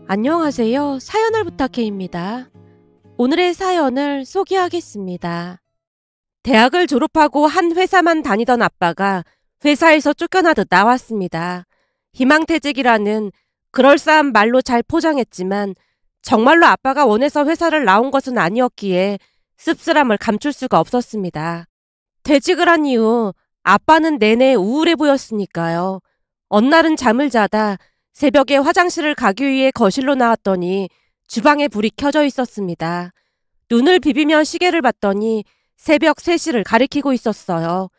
안녕하세요. 사연을 부탁해입니다. 오늘의 사연을 소개하겠습니다. 대학을 졸업하고 한 회사만 다니던 아빠가 회사에서 쫓겨나듯 나왔습니다. 희망퇴직이라는 그럴싸한 말로 잘 포장했지만 정말로 아빠가 원해서 회사를 나온 것은 아니었기에 씁쓸함을 감출 수가 없었습니다. 퇴직을 한 이후 아빠는 내내 우울해 보였으니까요. 어느 날은 잠을 자다 새벽에 화장실을 가기 위해 거실로 나왔더니 주방에 불이 켜져 있었습니다. 눈을 비비며 시계를 봤더니 새벽 3시를 가리키고 있었어요.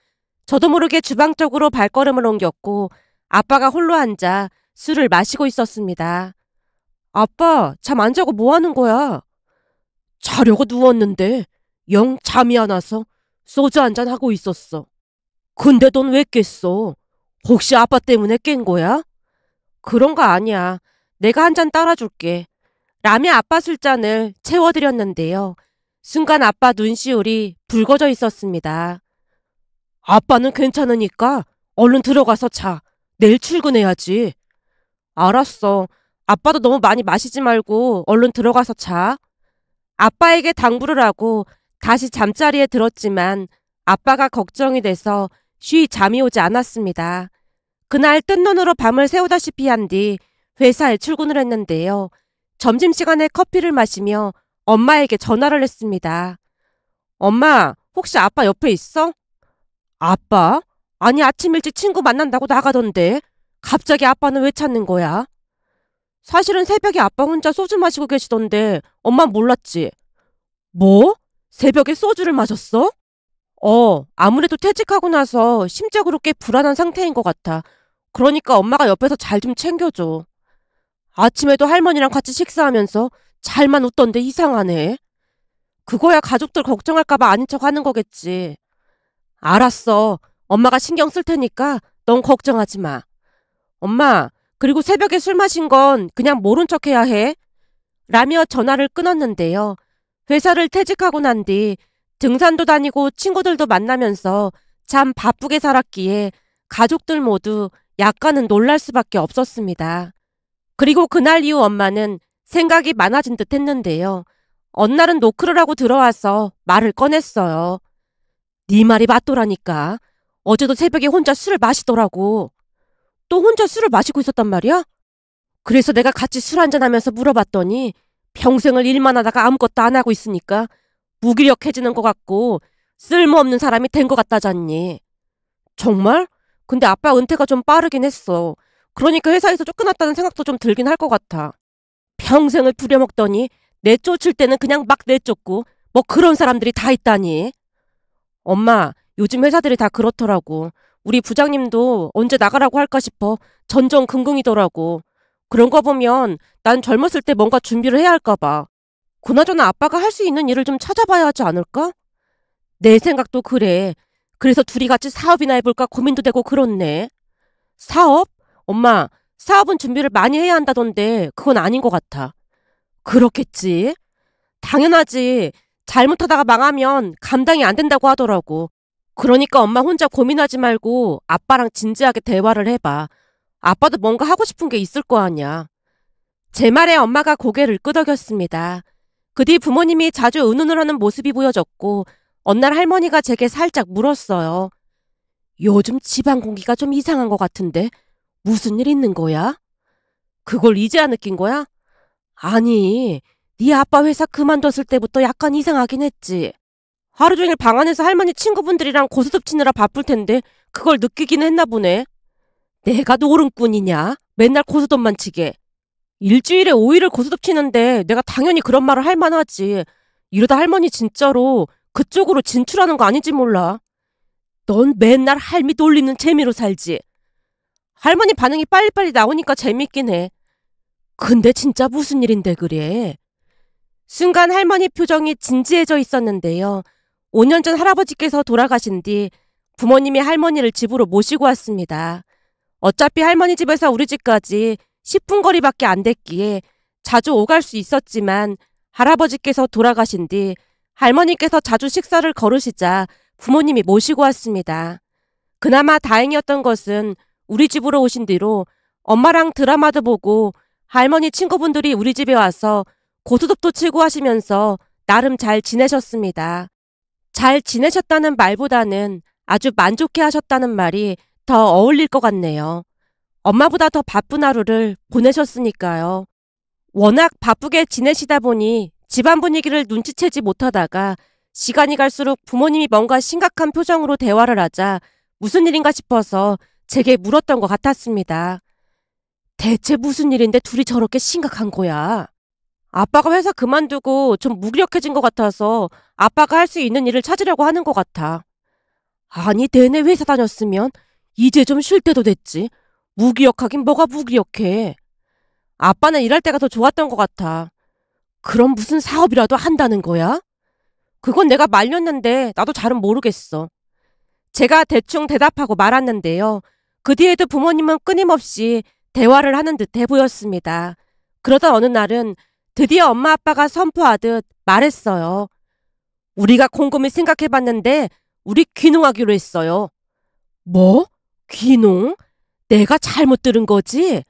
저도 모르게 주방 쪽으로 발걸음을 옮겼고 아빠가 홀로 앉아 술을 마시고 있었습니다. 아빠, 잠 안 자고 뭐 하는 거야? 자려고 누웠는데 영 잠이 안 와서 소주 한잔 하고 있었어. 근데 넌 왜 깼어? 혹시 아빠 때문에 깬 거야? 그런 거 아니야. 내가 한 잔 따라줄게. 라며 아빠 술잔을 채워드렸는데요. 순간 아빠 눈시울이 붉어져 있었습니다. 아빠는 괜찮으니까 얼른 들어가서 자. 내일 출근해야지. 알았어. 아빠도 너무 많이 마시지 말고 얼른 들어가서 자. 아빠에게 당부를 하고 다시 잠자리에 들었지만 아빠가 걱정이 돼서 쉬이 잠이 오지 않았습니다. 그날 뜬 눈으로 밤을 새우다시피 한 뒤 회사에 출근을 했는데요. 점심시간에 커피를 마시며 엄마에게 전화를 했습니다. 엄마, 혹시 아빠 옆에 있어? 아빠? 아니, 아침 일찍 친구 만난다고 나가던데 갑자기 아빠는 왜 찾는 거야? 사실은 새벽에 아빠 혼자 소주 마시고 계시던데 엄마 몰랐지? 뭐? 새벽에 소주를 마셨어? 아무래도 퇴직하고 나서 심적으로 꽤 불안한 상태인 것 같아. 그러니까 엄마가 옆에서 잘 좀 챙겨줘. 아침에도 할머니랑 같이 식사하면서 잘만 웃던데 이상하네. 그거야 가족들 걱정할까봐 아닌 척 하는 거겠지. 알았어. 엄마가 신경 쓸 테니까 넌 걱정하지 마. 엄마, 그리고 새벽에 술 마신 건 그냥 모른 척 해야 해. 라며 전화를 끊었는데요. 회사를 퇴직하고 난 뒤 등산도 다니고 친구들도 만나면서 참 바쁘게 살았기에 가족들 모두 약간은 놀랄 수밖에 없었습니다. 그리고 그날 이후 엄마는 생각이 많아진 듯 했는데요. 어느 날은 노크를 하고 들어와서 말을 꺼냈어요. 네 말이 맞더라니까. 어제도 새벽에 혼자 술을 마시더라고. 또 혼자 술을 마시고 있었단 말이야? 그래서 내가 같이 술 한잔하면서 물어봤더니 평생을 일만 하다가 아무것도 안 하고 있으니까 무기력해지는 것 같고 쓸모없는 사람이 된 것 같다잖니. 정말? 근데 아빠 은퇴가 좀 빠르긴 했어. 그러니까 회사에서 쫓겨났다는 생각도 좀 들긴 할 것 같아. 평생을 부려먹더니 내쫓을 때는 그냥 막 내쫓고 뭐 그런 사람들이 다 있다니. 엄마, 요즘 회사들이 다 그렇더라고. 우리 부장님도 언제 나가라고 할까 싶어 전전긍긍이더라고. 그런 거 보면 난 젊었을 때 뭔가 준비를 해야 할까 봐. 그나저나 아빠가 할 수 있는 일을 좀 찾아봐야 하지 않을까? 내 생각도 그래. 그래서 둘이 같이 사업이나 해볼까 고민도 되고 그렇네. 사업? 엄마, 사업은 준비를 많이 해야 한다던데 그건 아닌 것 같아. 그렇겠지. 당연하지. 잘못하다가 망하면 감당이 안 된다고 하더라고. 그러니까 엄마 혼자 고민하지 말고 아빠랑 진지하게 대화를 해봐. 아빠도 뭔가 하고 싶은 게 있을 거 아니야. 제 말에 엄마가 고개를 끄덕였습니다. 그 뒤 부모님이 자주 의논을 하는 모습이 보여졌고 어느 날 할머니가 제게 살짝 물었어요. 요즘 집안 공기가 좀 이상한 것 같은데 무슨 일 있는 거야? 그걸 이제야 느낀 거야? 아니, 네 아빠 회사 그만뒀을 때부터 약간 이상하긴 했지. 하루 종일 방 안에서 할머니 친구분들이랑 고스톱 치느라 바쁠 텐데 그걸 느끼긴 했나 보네. 내가 노름꾼이냐? 맨날 고스톱만 치게. 일주일에 5일을 고스톱 치는데 내가 당연히 그런 말을 할 만하지. 이러다 할머니 진짜로 그쪽으로 진출하는 거 아닌지 몰라. 넌 맨날 할미 놀리는 재미로 살지. 할머니 반응이 빨리빨리 나오니까 재밌긴 해. 근데 진짜 무슨 일인데 그래? 순간 할머니 표정이 진지해져 있었는데요. 5년 전 할아버지께서 돌아가신 뒤 부모님이 할머니를 집으로 모시고 왔습니다. 어차피 할머니 집에서 우리 집까지 10분 거리밖에 안 됐기에 자주 오갈 수 있었지만 할아버지께서 돌아가신 뒤 할머니께서 자주 식사를 거르시자 부모님이 모시고 왔습니다. 그나마 다행이었던 것은 우리 집으로 오신 뒤로 엄마랑 드라마도 보고 할머니 친구분들이 우리 집에 와서 고스톱도 치고 하시면서 나름 잘 지내셨습니다. 잘 지내셨다는 말보다는 아주 만족해 하셨다는 말이 더 어울릴 것 같네요. 엄마보다 더 바쁜 하루를 보내셨으니까요. 워낙 바쁘게 지내시다 보니 집안 분위기를 눈치채지 못하다가 시간이 갈수록 부모님이 뭔가 심각한 표정으로 대화를 하자 무슨 일인가 싶어서 제게 물었던 것 같았습니다. 대체 무슨 일인데 둘이 저렇게 심각한 거야? 아빠가 회사 그만두고 좀 무기력해진 것 같아서 아빠가 할 수 있는 일을 찾으려고 하는 것 같아. 아니, 내내 회사 다녔으면 이제 좀 쉴 때도 됐지. 무기력하긴 뭐가 무기력해. 아빠는 일할 때가 더 좋았던 것 같아. 그럼 무슨 사업이라도 한다는 거야? 그건 내가 말렸는데 나도 잘은 모르겠어. 제가 대충 대답하고 말았는데요. 그 뒤에도 부모님은 끊임없이 대화를 하는 듯해 보였습니다. 그러던 어느 날은 드디어 엄마 아빠가 선포하듯 말했어요. 우리가 곰곰이 생각해봤는데 우리 귀농하기로 했어요. 뭐? 귀농? 내가 잘못 들은 거지?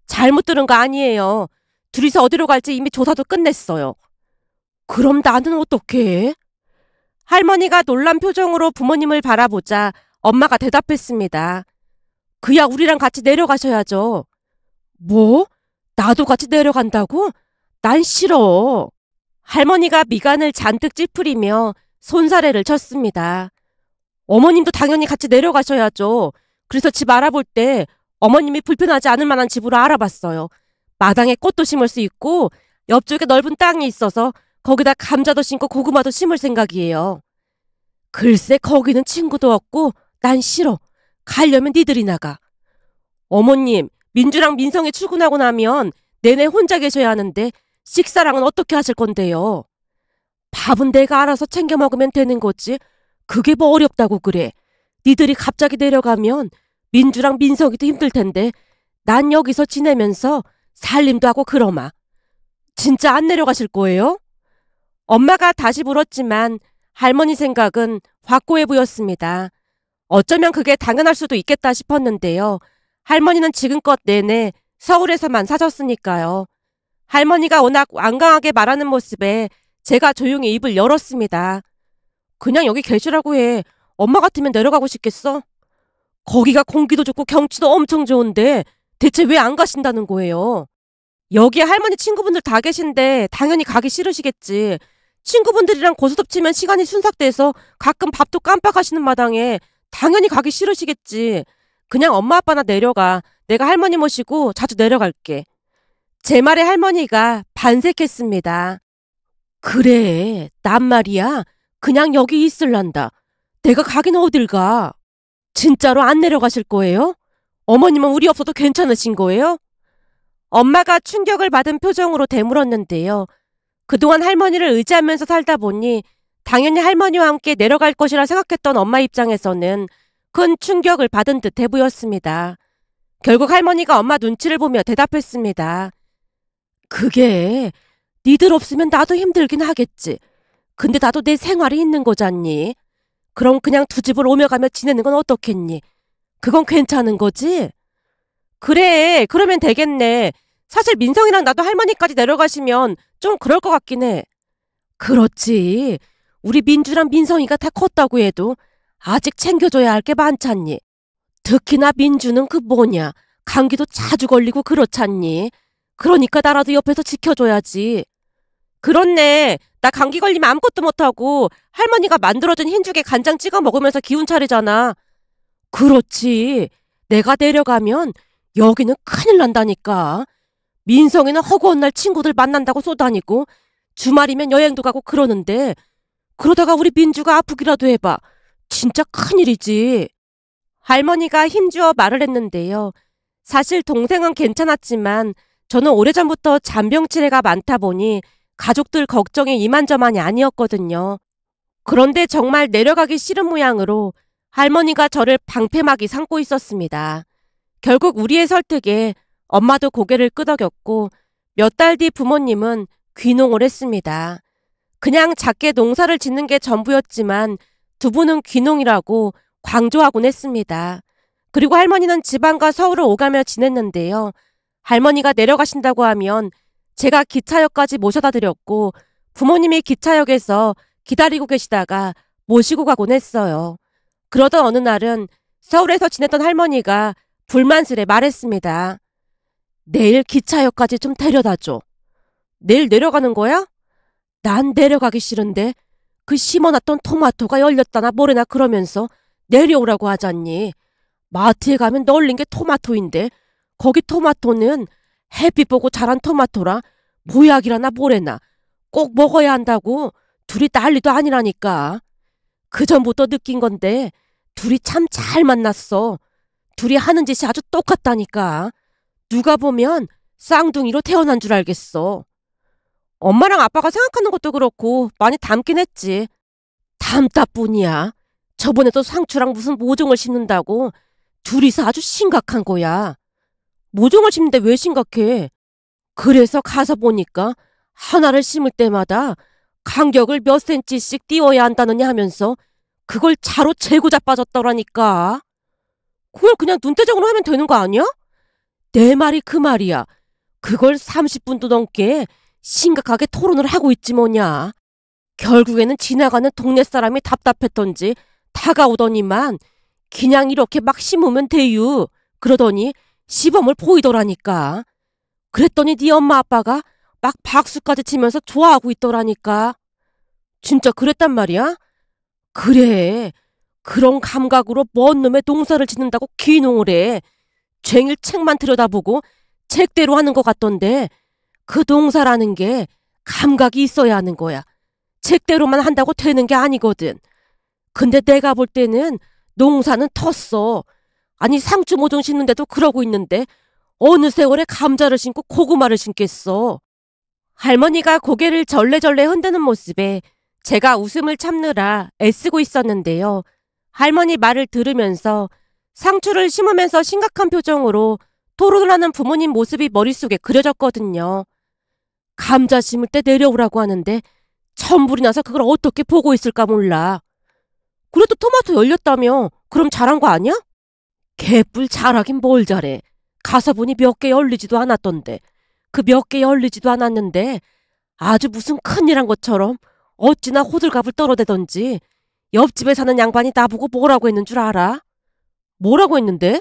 잘못 들은 거 아니에요. 둘이서 어디로 갈지 이미 조사도 끝냈어요. 그럼 나는 어떻게 해? 할머니가 놀란 표정으로 부모님을 바라보자 엄마가 대답했습니다. 그야 우리랑 같이 내려가셔야죠. 뭐? 나도 같이 내려간다고? 난 싫어. 할머니가 미간을 잔뜩 찌푸리며 손사래를 쳤습니다. 어머님도 당연히 같이 내려가셔야죠. 그래서 집 알아볼 때 어머님이 불편하지 않을 만한 집으로 알아봤어요. 마당에 꽃도 심을 수 있고 옆쪽에 넓은 땅이 있어서 거기다 감자도 심고 고구마도 심을 생각이에요. 글쎄 거기는 친구도 없고 난 싫어. 가려면 니들이 나가. 어머님, 민주랑 민성이 출근하고 나면 내내 혼자 계셔야 하는데 식사랑은 어떻게 하실 건데요? 밥은 내가 알아서 챙겨 먹으면 되는 거지. 그게 뭐 어렵다고 그래. 니들이 갑자기 내려가면 민주랑 민석이도 힘들 텐데 난 여기서 지내면서 살림도 하고 그러마. 진짜 안 내려가실 거예요? 엄마가 다시 물었지만 할머니 생각은 확고해 보였습니다. 어쩌면 그게 당연할 수도 있겠다 싶었는데요. 할머니는 지금껏 내내 서울에서만 사셨으니까요. 할머니가 워낙 완강하게 말하는 모습에 제가 조용히 입을 열었습니다. 그냥 여기 계시라고 해. 엄마 같으면 내려가고 싶겠어? 거기가 공기도 좋고 경치도 엄청 좋은데 대체 왜 안 가신다는 거예요? 여기에 할머니 친구분들 다 계신데 당연히 가기 싫으시겠지. 친구분들이랑 고스톱 치면 시간이 순삭돼서 가끔 밥도 깜빡하시는 마당에 당연히 가기 싫으시겠지. 그냥 엄마 아빠나 내려가. 내가 할머니 모시고 자주 내려갈게. 제 말에 할머니가 반색했습니다. 그래, 난 말이야. 그냥 여기 있을란다. 내가 가긴 어딜 가. 진짜로 안 내려가실 거예요? 어머님은 우리 없어도 괜찮으신 거예요? 엄마가 충격을 받은 표정으로 되물었는데요. 그동안 할머니를 의지하면서 살다 보니 당연히 할머니와 함께 내려갈 것이라 생각했던 엄마 입장에서는 큰 충격을 받은 듯해 보였습니다. 결국 할머니가 엄마 눈치를 보며 대답했습니다. 그게 니들 없으면 나도 힘들긴 하겠지. 근데 나도 내 생활이 있는 거잖니. 그럼 그냥 두 집을 오며 가며 지내는 건 어떻겠니? 그건 괜찮은 거지? 그래, 그러면 되겠네. 사실 민성이랑 나도 할머니까지 내려가시면 좀 그럴 것 같긴 해. 그렇지. 우리 민주랑 민성이가 다 컸다고 해도 아직 챙겨줘야 할 게 많잖니. 특히나 민주는 그 뭐냐, 감기도 자주 걸리고 그렇잖니. 그러니까 나라도 옆에서 지켜줘야지. 그렇네. 나 감기 걸리면 아무것도 못하고 할머니가 만들어준 흰죽에 간장 찍어 먹으면서 기운 차리잖아. 그렇지. 내가 내려가면 여기는 큰일 난다니까. 민성이는 허구한 날 친구들 만난다고 쏘다니고 주말이면 여행도 가고 그러는데 그러다가 우리 민주가 아프기라도 해봐. 진짜 큰일이지. 할머니가 힘주어 말을 했는데요. 사실 동생은 괜찮았지만 저는 오래전부터 잔병치레가 많다 보니 가족들 걱정이 이만저만이 아니었거든요. 그런데 정말 내려가기 싫은 모양으로 할머니가 저를 방패막이 삼고 있었습니다. 결국 우리의 설득에 엄마도 고개를 끄덕였고 몇 달 뒤 부모님은 귀농을 했습니다. 그냥 작게 농사를 짓는 게 전부였지만 두 분은 귀농이라고 광조하곤 했습니다. 그리고 할머니는 지방과 서울을 오가며 지냈는데요. 할머니가 내려가신다고 하면 제가 기차역까지 모셔다 드렸고 부모님이 기차역에서 기다리고 계시다가 모시고 가곤 했어요. 그러던 어느 날은 서울에서 지냈던 할머니가 불만스레 말했습니다. 내일 기차역까지 좀 데려다줘. 내일 내려가는 거야? 난 내려가기 싫은데 그 심어놨던 토마토가 열렸다나 뭐래나 그러면서 내려오라고 하잖니. 마트에 가면 널린 게 토마토인데 거기 토마토는 햇빛 보고 자란 토마토라 모약이라나 뭐래나 꼭 먹어야 한다고 둘이 난리도 아니라니까. 그전부터 느낀 건데 둘이 참 잘 만났어. 둘이 하는 짓이 아주 똑같다니까. 누가 보면 쌍둥이로 태어난 줄 알겠어. 엄마랑 아빠가 생각하는 것도 그렇고 많이 닮긴 했지. 닮다뿐이야. 저번에도 상추랑 무슨 모종을 심는다고 둘이서 아주 심각한 거야. 모종을 심는데 왜 심각해? 그래서 가서 보니까 하나를 심을 때마다 간격을 몇 센치씩 띄워야 한다느니 하면서 그걸 자로 재고 자빠졌더라니까. 그걸 그냥 눈대중으로 하면 되는 거 아니야? 내 말이 그 말이야. 그걸 30분도 넘게 심각하게 토론을 하고 있지 뭐냐. 결국에는 지나가는 동네 사람이 답답했던지 다가오더니만 그냥 이렇게 막 심으면 돼유. 그러더니 시범을 보이더라니까. 그랬더니 네 엄마 아빠가 막 박수까지 치면서 좋아하고 있더라니까. 진짜 그랬단 말이야? 그래. 그런 감각으로 뭔 놈의 농사를 짓는다고 귀농을 해. 쟁일 책만 들여다보고 책대로 하는 것 같던데 그 농사라는 게 감각이 있어야 하는 거야. 책대로만 한다고 되는 게 아니거든. 근데 내가 볼 때는 농사는 텄어. 아니 상추 모종 심는데도 그러고 있는데 어느 세월에 감자를 심고 고구마를 심겠어. 할머니가 고개를 절레절레 흔드는 모습에 제가 웃음을 참느라 애쓰고 있었는데요. 할머니 말을 들으면서 상추를 심으면서 심각한 표정으로 토론을 하는 부모님 모습이 머릿속에 그려졌거든요. 감자 심을 때 내려오라고 하는데 천불이 나서 그걸 어떻게 보고 있을까 몰라. 그래도 토마토 열렸다며. 그럼 잘한 거 아니야? 개뿔 잘하긴 뭘 잘해. 가서 보니 몇 개 열리지도 않았던데. 그 몇 개 열리지도 않았는데 아주 무슨 큰일 한 것처럼 어찌나 호들갑을 떨어대던지 옆집에 사는 양반이 나보고 뭐라고 했는 줄 알아? 뭐라고 했는데?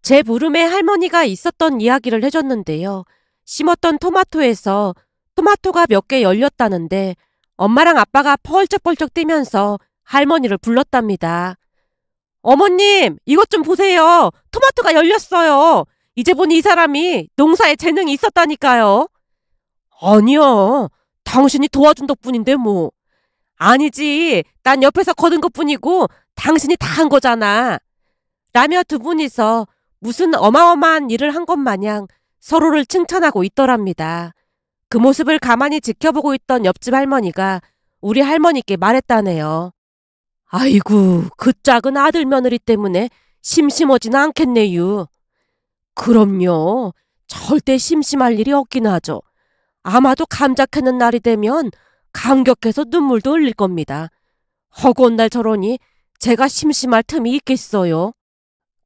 제 물음에 할머니가 있었던 이야기를 해줬는데요. 심었던 토마토에서 토마토가 몇 개 열렸다는데 엄마랑 아빠가 펄쩍펄쩍 뛰면서 할머니를 불렀답니다. 어머님, 이것 좀 보세요. 토마토가 열렸어요. 이제 보니 이 사람이 농사에 재능이 있었다니까요. 아니야. 당신이 도와준 덕분인데 뭐. 아니지. 난 옆에서 거둔 것뿐이고 당신이 다 한 거잖아. 라며 두 분이서 무슨 어마어마한 일을 한 것 마냥 서로를 칭찬하고 있더랍니다. 그 모습을 가만히 지켜보고 있던 옆집 할머니가 우리 할머니께 말했다네요. 아이고, 그 작은 아들 며느리 때문에 심심하지는 않겠네요. 그럼요. 절대 심심할 일이 없긴 하죠. 아마도 감자 캐는 날이 되면 감격해서 눈물도 흘릴 겁니다. 허구한 날 저러니 제가 심심할 틈이 있겠어요.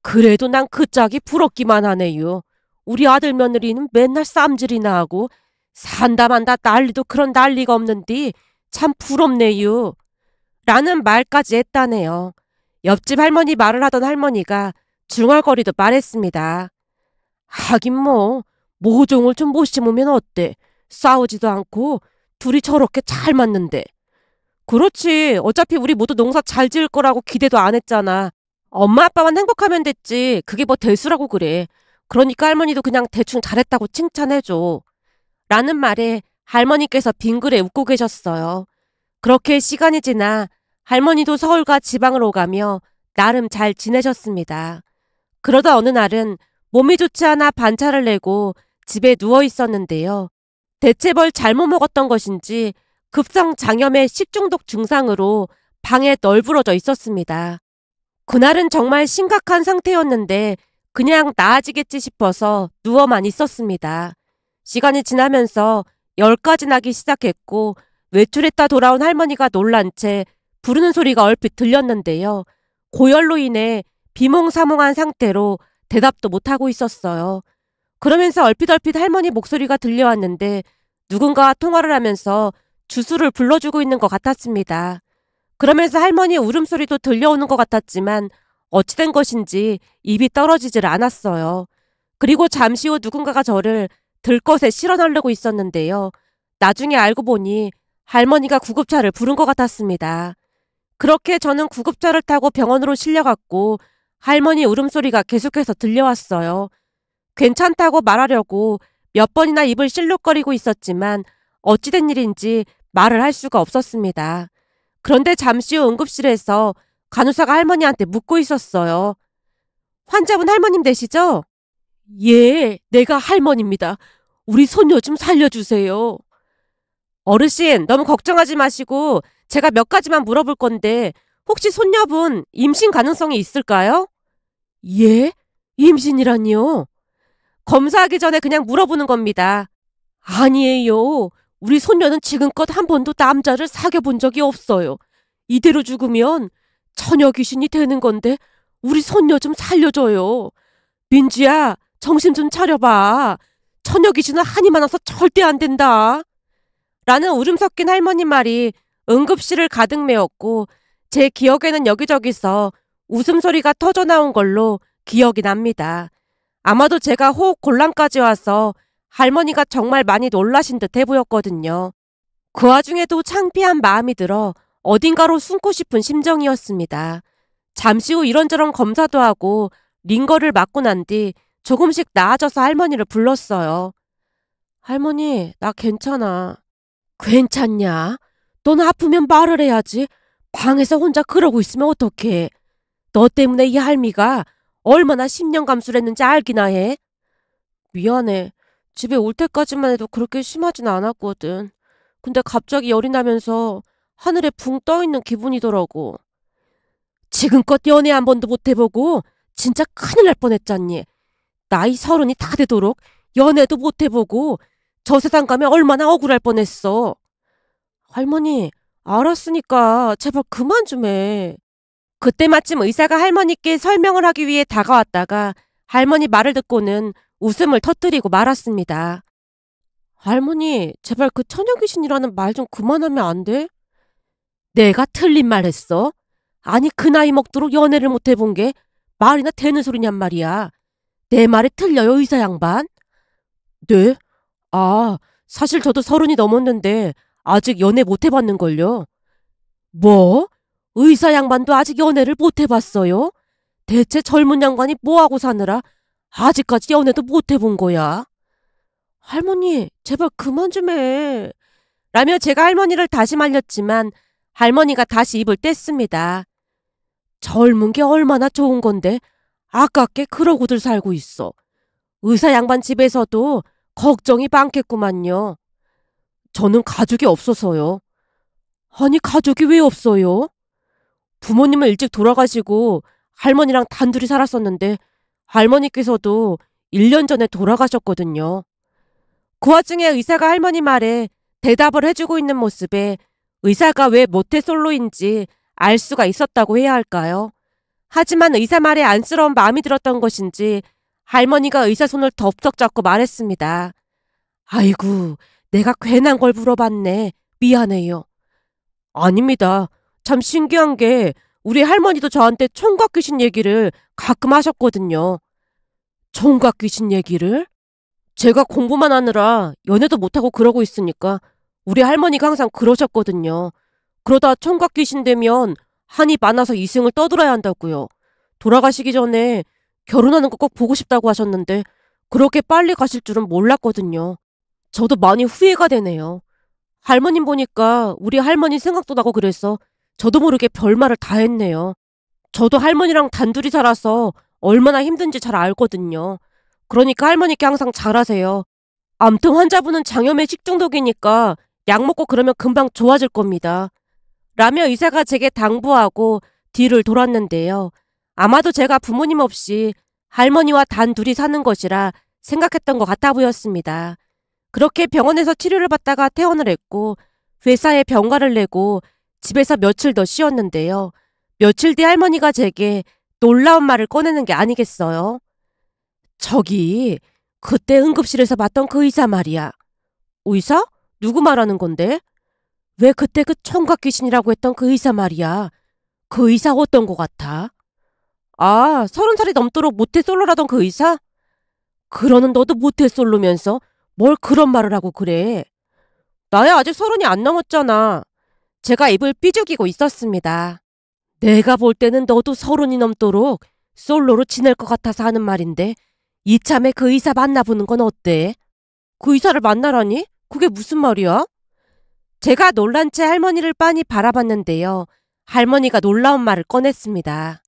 그래도 난 그 짝이 부럽기만 하네요. 우리 아들 며느리는 맨날 쌈질이나 하고 산다 만다 난리도 그런 난리가 없는데 참 부럽네요. 라는 말까지 했다네요. 옆집 할머니 말을 하던 할머니가 중얼거리듯 말했습니다. 하긴 뭐 모종을 좀 못 심으면 어때? 싸우지도 않고 둘이 저렇게 잘 맞는데. 그렇지. 어차피 우리 모두 농사 잘 지을 거라고 기대도 안 했잖아. 엄마 아빠만 행복하면 됐지. 그게 뭐 대수라고 그래. 그러니까 할머니도 그냥 대충 잘했다고 칭찬해줘. 라는 말에 할머니께서 빙그레 웃고 계셨어요. 그렇게 시간이 지나 할머니도 서울과 지방을 오가며 나름 잘 지내셨습니다. 그러다 어느 날은 몸이 좋지 않아 반차를 내고 집에 누워 있었는데요. 대체 뭘 잘못 먹었던 것인지 급성 장염의 식중독 증상으로 방에 널브러져 있었습니다. 그날은 정말 심각한 상태였는데 그냥 나아지겠지 싶어서 누워만 있었습니다. 시간이 지나면서 열까지 나기 시작했고 외출했다 돌아온 할머니가 놀란 채 부르는 소리가 얼핏 들렸는데요. 고열로 인해 비몽사몽한 상태로 대답도 못하고 있었어요. 그러면서 얼핏 할머니 목소리가 들려왔는데 누군가와 통화를 하면서 주수를 불러주고 있는 것 같았습니다. 그러면서 할머니 울음소리도 들려오는 것 같았지만 어찌된 것인지 입이 떨어지질 않았어요. 그리고 잠시 후 누군가가 저를 들것에 실어나르고 있었는데요. 나중에 알고 보니 할머니가 구급차를 부른 것 같았습니다. 그렇게 저는 구급차를 타고 병원으로 실려갔고 할머니 울음소리가 계속해서 들려왔어요. 괜찮다고 말하려고 몇 번이나 입을 실룩거리고 있었지만 어찌된 일인지 말을 할 수가 없었습니다. 그런데 잠시 후 응급실에서 간호사가 할머니한테 묻고 있었어요. 환자분 할머님 되시죠? 예, 내가 할머니입니다. 우리 손녀 좀 살려주세요. 어르신, 너무 걱정하지 마시고 제가 몇 가지만 물어볼 건데 혹시 손녀분 임신 가능성이 있을까요? 예? 임신이라니요? 검사하기 전에 그냥 물어보는 겁니다. 아니에요. 우리 손녀는 지금껏 한 번도 남자를 사귀어 본 적이 없어요. 이대로 죽으면 처녀 귀신이 되는 건데 우리 손녀 좀 살려줘요. 민주야, 정신 좀 차려봐. 처녀 귀신은 한이 많아서 절대 안 된다. 라는 울음 섞인 할머니 말이 응급실을 가득 메웠고 제 기억에는 여기저기서 웃음소리가 터져나온 걸로 기억이 납니다. 아마도 제가 호흡 곤란까지 와서 할머니가 정말 많이 놀라신 듯해 보였거든요. 그 와중에도 창피한 마음이 들어 어딘가로 숨고 싶은 심정이었습니다. 잠시 후 이런저런 검사도 하고 링거를 맞고 난 뒤 조금씩 나아져서 할머니를 불렀어요. 할머니, 나 괜찮아. 괜찮냐? 넌 아프면 말을 해야지. 방에서 혼자 그러고 있으면 어떡해. 너 때문에 이 할미가 얼마나 심령 감수를 했는지 알기나 해. 미안해. 집에 올 때까지만 해도 그렇게 심하진 않았거든. 근데 갑자기 열이 나면서 하늘에 붕 떠있는 기분이더라고. 지금껏 연애 한 번도 못 해보고 진짜 큰일 날 뻔했잖니. 나이 30이 다 되도록 연애도 못 해보고 저 세상 가면 얼마나 억울할 뻔했어. 할머니, 알았으니까 제발 그만 좀 해. 그때 마침 의사가 할머니께 설명을 하기 위해 다가왔다가 할머니 말을 듣고는 웃음을 터뜨리고 말았습니다. 할머니, 제발 그 처녀귀신이라는 말 좀 그만하면 안 돼? 내가 틀린 말 했어? 아니 그 나이 먹도록 연애를 못 해본 게 말이나 되는 소리냔 말이야. 내 말이 틀려요, 의사 양반? 네? 아, 사실 저도 30이 넘었는데 아직 연애 못 해봤는걸요. 뭐? 의사 양반도 아직 연애를 못 해봤어요? 대체 젊은 양반이 뭐하고 사느라 아직까지 연애도 못 해본 거야? 할머니, 제발 그만 좀 해. 라며 제가 할머니를 다시 말렸지만 할머니가 다시 입을 뗐습니다. 젊은 게 얼마나 좋은 건데 아깝게 그러고들 살고 있어. 의사 양반 집에서도 걱정이 많겠구만요. 저는 가족이 없어서요. 아니 가족이 왜 없어요? 부모님은 일찍 돌아가시고 할머니랑 단둘이 살았었는데 할머니께서도 1년 전에 돌아가셨거든요. 그 와중에 의사가 할머니 말에 대답을 해주고 있는 모습에 의사가 왜 모태솔로인지 알 수가 있었다고 해야 할까요? 하지만 의사 말에 안쓰러운 마음이 들었던 것인지 할머니가 의사 손을 덥석 잡고 말했습니다. 아이고, 내가 괜한 걸 물어봤네. 미안해요. 아닙니다. 참 신기한 게 우리 할머니도 저한테 총각 귀신 얘기를 가끔 하셨거든요. 총각 귀신 얘기를? 제가 공부만 하느라 연애도 못하고 그러고 있으니까 우리 할머니가 항상 그러셨거든요. 그러다 총각 귀신 되면 한이 많아서 이승을 떠들어야 한다고요. 돌아가시기 전에 결혼하는 거 꼭 보고 싶다고 하셨는데 그렇게 빨리 가실 줄은 몰랐거든요. 저도 많이 후회가 되네요. 할머님 보니까 우리 할머니 생각도 나고 그래서 저도 모르게 별말을 다 했네요. 저도 할머니랑 단둘이 살아서 얼마나 힘든지 잘 알거든요. 그러니까 할머니께 항상 잘하세요. 암튼 환자분은 장염의 식중독이니까 약 먹고 그러면 금방 좋아질 겁니다. 라며 의사가 제게 당부하고 뒤를 돌았는데요. 아마도 제가 부모님 없이 할머니와 단둘이 사는 것이라 생각했던 것 같아 보였습니다. 그렇게 병원에서 치료를 받다가 퇴원을 했고 회사에 병가를 내고 집에서 며칠 더 쉬었는데요. 며칠 뒤 할머니가 제게 놀라운 말을 꺼내는 게 아니겠어요? 저기 그때 응급실에서 봤던 그 의사 말이야. 의사? 누구 말하는 건데? 왜 그때 그 총각 귀신이라고 했던 그 의사 말이야. 그 의사 어떤 거 같아? 아, 30살이 넘도록 모태솔로라던 그 의사? 그러는 너도 모태솔로면서 뭘 그런 말을 하고 그래. 나야 아직 30이 안 넘었잖아. 제가 입을 삐죽이고 있었습니다. 내가 볼 때는 너도 30이 넘도록 솔로로 지낼 것 같아서 하는 말인데 이참에 그 의사 만나보는 건 어때? 그 의사를 만나라니? 그게 무슨 말이야? 제가 놀란 채 할머니를 빤히 바라봤는데요. 할머니가 놀라운 말을 꺼냈습니다.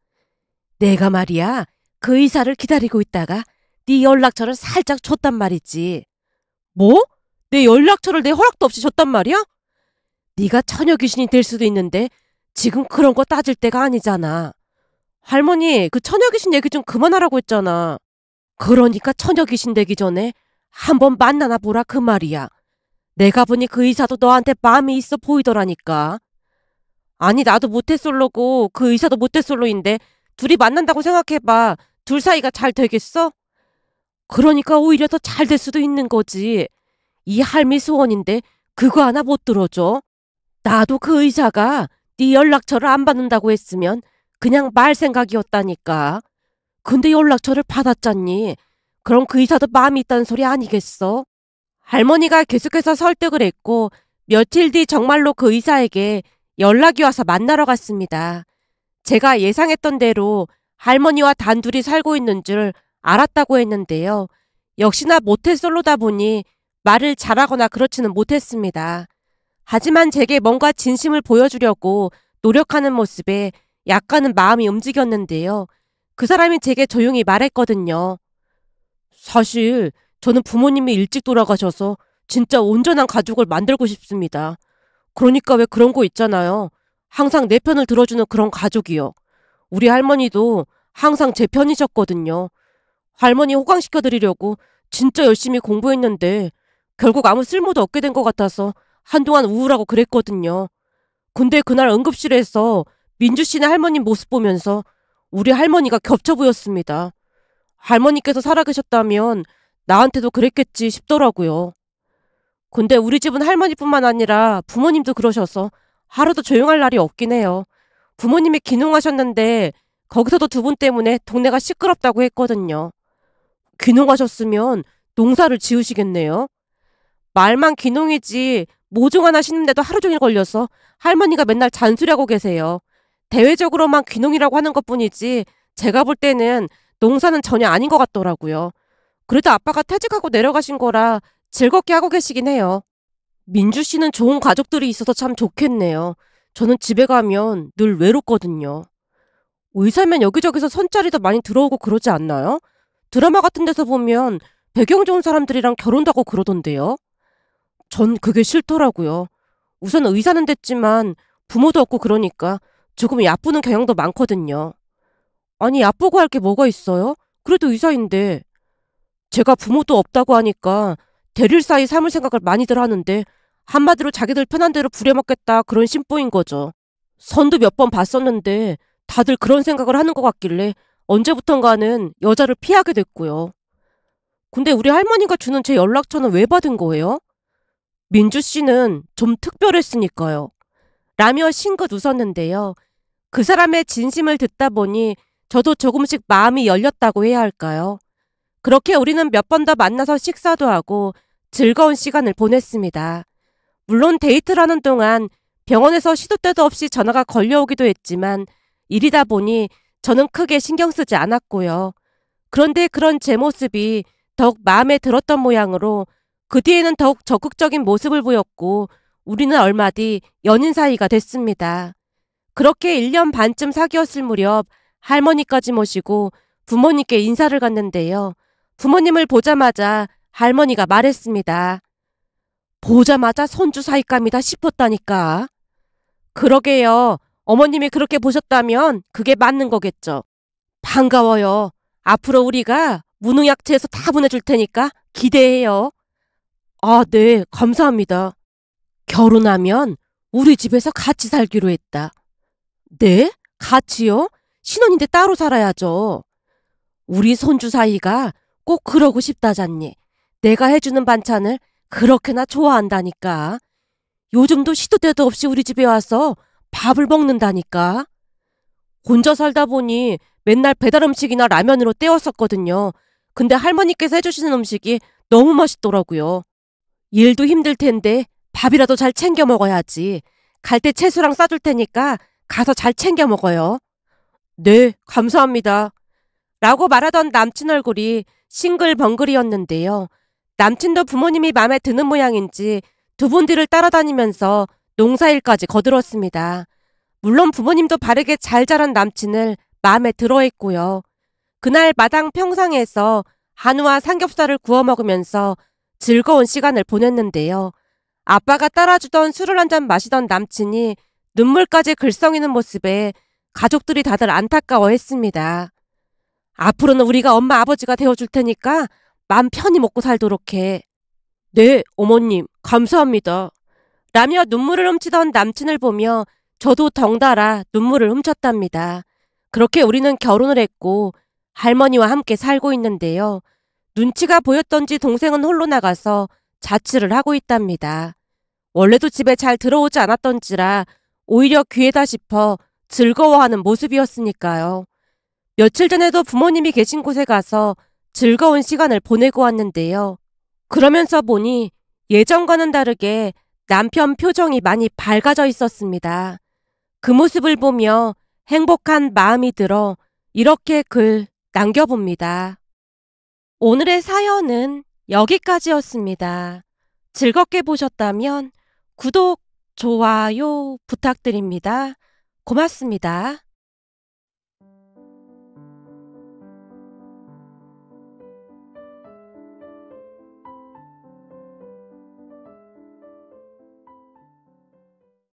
내가 말이야, 그 의사를 기다리고 있다가 네 연락처를 살짝 줬단 말이지. 뭐? 내 연락처를 내 허락도 없이 줬단 말이야? 네가 처녀 귀신이 될 수도 있는데 지금 그런 거 따질 때가 아니잖아. 할머니, 그 처녀 귀신 얘기 좀 그만하라고 했잖아. 그러니까 처녀 귀신 되기 전에 한번 만나나 보라 그 말이야. 내가 보니 그 의사도 너한테 마음이 있어 보이더라니까. 아니, 나도 모태솔로고 그 의사도 모태솔로인데 둘이 만난다고 생각해봐. 둘 사이가 잘 되겠어? 그러니까 오히려 더 잘 될 수도 있는 거지. 이 할미 소원인데 그거 하나 못 들어줘? 나도 그 의사가 네 연락처를 안 받는다고 했으면 그냥 말 생각이었다니까. 근데 연락처를 받았잖니. 그럼 그 의사도 마음이 있다는 소리 아니겠어? 할머니가 계속해서 설득을 했고 며칠 뒤 정말로 그 의사에게 연락이 와서 만나러 갔습니다. 제가 예상했던 대로 할머니와 단둘이 살고 있는 줄 알았다고 했는데요. 역시나 모태솔로다 보니 말을 잘하거나 그렇지는 못했습니다. 하지만 제게 뭔가 진심을 보여주려고 노력하는 모습에 약간은 마음이 움직였는데요. 그 사람이 제게 조용히 말했거든요. 사실 저는 부모님이 일찍 돌아가셔서 진짜 온전한 가족을 만들고 싶습니다. 그러니까 왜 그런 거 있잖아요. 항상 내 편을 들어주는 그런 가족이요. 우리 할머니도 항상 제 편이셨거든요. 할머니 호강시켜드리려고 진짜 열심히 공부했는데 결국 아무 쓸모도 없게 된 것 같아서 한동안 우울하고 그랬거든요. 근데 그날 응급실에서 민주 씨네 할머님 모습 보면서 우리 할머니가 겹쳐 보였습니다. 할머니께서 살아계셨다면 나한테도 그랬겠지 싶더라고요. 근데 우리 집은 할머니뿐만 아니라 부모님도 그러셔서 하루도 조용할 날이 없긴 해요. 부모님이 귀농하셨는데 거기서도 두 분 때문에 동네가 시끄럽다고 했거든요. 귀농하셨으면 농사를 지으시겠네요. 말만 귀농이지 모종 하나 심는데도 하루 종일 걸려서 할머니가 맨날 잔소리하고 계세요. 대외적으로만 귀농이라고 하는 것뿐이지 제가 볼 때는 농사는 전혀 아닌 것 같더라고요. 그래도 아빠가 퇴직하고 내려가신 거라 즐겁게 하고 계시긴 해요. 민주 씨는 좋은 가족들이 있어서 참 좋겠네요. 저는 집에 가면 늘 외롭거든요. 의사면 여기저기서 선자리도 많이 들어오고 그러지 않나요? 드라마 같은 데서 보면 배경 좋은 사람들이랑 결혼도 하고 그러던데요. 전 그게 싫더라고요. 우선 의사는 됐지만 부모도 없고 그러니까 조금 얕보는 경향도 많거든요. 아니, 얕보고 할 게 뭐가 있어요? 그래도 의사인데. 제가 부모도 없다고 하니까 대릴 사이 삼을 생각을 많이들 하는데 한마디로 자기들 편한 대로 부려먹겠다 그런 심보인 거죠. 선도 몇 번 봤었는데 다들 그런 생각을 하는 것 같길래 언제부턴가는 여자를 피하게 됐고요. 근데 우리 할머니가 주는 제 연락처는 왜 받은 거예요? 민주 씨는 좀 특별했으니까요. 라며 싱긋 웃었는데요. 그 사람의 진심을 듣다 보니 저도 조금씩 마음이 열렸다고 해야 할까요? 그렇게 우리는 몇 번 더 만나서 식사도 하고 즐거운 시간을 보냈습니다. 물론 데이트를 하는 동안 병원에서 시도 때도 없이 전화가 걸려오기도 했지만 일이다 보니 저는 크게 신경 쓰지 않았고요. 그런데 그런 제 모습이 더욱 마음에 들었던 모양으로 그 뒤에는 더욱 적극적인 모습을 보였고 우리는 얼마 뒤 연인 사이가 됐습니다. 그렇게 1년 반쯤 사귀었을 무렵 할머니까지 모시고 부모님께 인사를 갔는데요. 부모님을 보자마자 할머니가 말했습니다. 보자마자 손주 사이감이다 싶었다니까. 그러게요. 어머님이 그렇게 보셨다면 그게 맞는 거겠죠. 반가워요. 앞으로 우리가 무농약체에서 다 보내줄 테니까 기대해요. 아, 네, 감사합니다. 결혼하면 우리 집에서 같이 살기로 했다. 네? 같이요? 신혼인데 따로 살아야죠. 우리 손주 사이가 꼭 그러고 싶다잖니. 내가 해주는 반찬을 그렇게나 좋아한다니까. 요즘도 시도 때도 없이 우리 집에 와서 밥을 먹는다니까. 혼자 살다 보니 맨날 배달 음식이나 라면으로 때웠었거든요. 근데 할머니께서 해주시는 음식이 너무 맛있더라고요. 일도 힘들 텐데 밥이라도 잘 챙겨 먹어야지. 갈 때 채소랑 싸줄 테니까 가서 잘 챙겨 먹어요. 네, 감사합니다. 라고 말하던 남친 얼굴이 싱글벙글이었는데요. 남친도 부모님이 마음에 드는 모양인지 두 분 뒤를 따라다니면서 농사일까지 거들었습니다. 물론 부모님도 바르게 잘 자란 남친을 마음에 들어했고요. 그날 마당 평상에서 한우와 삼겹살을 구워 먹으면서 즐거운 시간을 보냈는데요. 아빠가 따라주던 술을 한 잔 마시던 남친이 눈물까지 글썽이는 모습에 가족들이 다들 안타까워했습니다. 앞으로는 우리가 엄마 아버지가 되어줄 테니까 맘 편히 먹고 살도록 해. 네, 어머님, 감사합니다. 라며 눈물을 훔치던 남친을 보며 저도 덩달아 눈물을 훔쳤답니다. 그렇게 우리는 결혼을 했고 할머니와 함께 살고 있는데요. 눈치가 보였던지 동생은 홀로 나가서 자취를 하고 있답니다. 원래도 집에 잘 들어오지 않았던지라 오히려 귀하다 싶어 즐거워하는 모습이었으니까요. 며칠 전에도 부모님이 계신 곳에 가서 즐거운 시간을 보내고 왔는데요. 그러면서 보니 예전과는 다르게 남편 표정이 많이 밝아져 있었습니다. 그 모습을 보며 행복한 마음이 들어 이렇게 글 남겨봅니다. 오늘의 사연은 여기까지였습니다. 즐겁게 보셨다면 구독, 좋아요 부탁드립니다. 고맙습니다.